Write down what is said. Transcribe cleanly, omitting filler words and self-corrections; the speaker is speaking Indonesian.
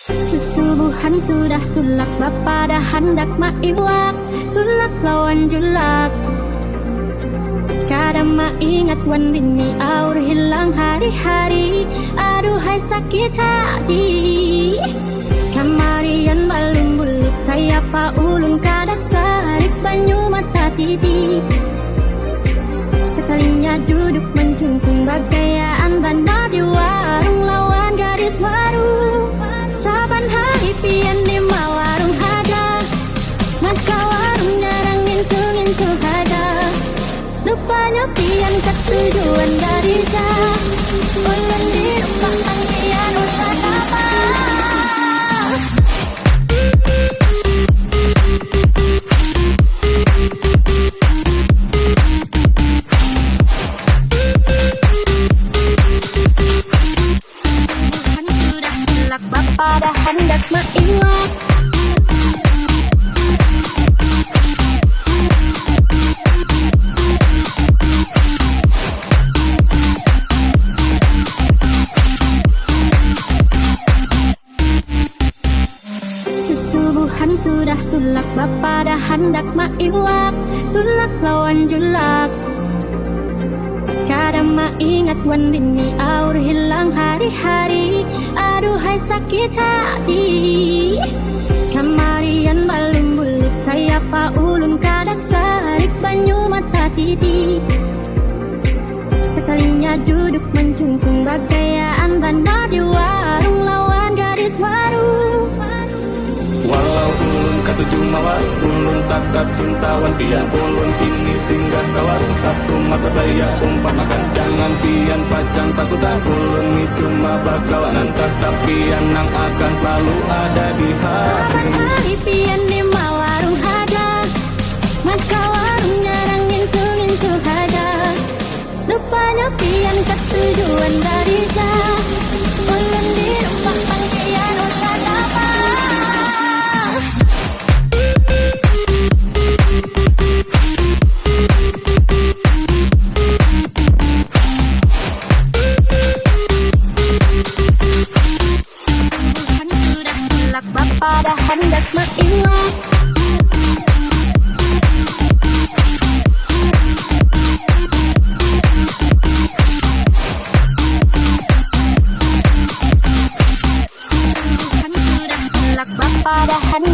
Susubuhan sudah tulak, Bapa dah hendak maiwak. Tulak lawan julak, kadang ingat wan bini aur hilang hari-hari. Aduhai sakit hati, kamarian balum bulik kayak pa ulun kada sarik banyu mata titik. Sekalinya duduk mencungkung bagaian bandar di warung lawan gadis baru. Saban hari pian di warung ada, maka warung jarang nyentuh ada. Rupanya pian ketujuan dari jah, ulun di rumah tangkian usaha apa. Bapa dah hendak maiwak. Susubuhan sudah tulak, Bapa dah hendak maiwak. Tulak lawan julak, kadang ingat wan bini aur hilang hari-hari. Aduhai sakit hati, kamarian balum bulik kayak pa ulun kada sarik banyu mata titik. Sekalinya duduk mencungkung bagaian bandar di warung lawan gadis baru. Walau ulun katuju mawar, ulun tatap cintawan pian. Ulun ini singgah kawar, satu mata daya umpamakan. Jangan pian pacang takutan, ulun ini cuma bakawanan. Tetap pian nang akan selalu ada di hati. Saban hari pian di warung ada, maka warung jarang nyentuh ada. Rupanya pian ketujuan dari jah, ulun di rumah tangkian usaha apa. Bapa dah hendak maiwak. Bapa dah hendak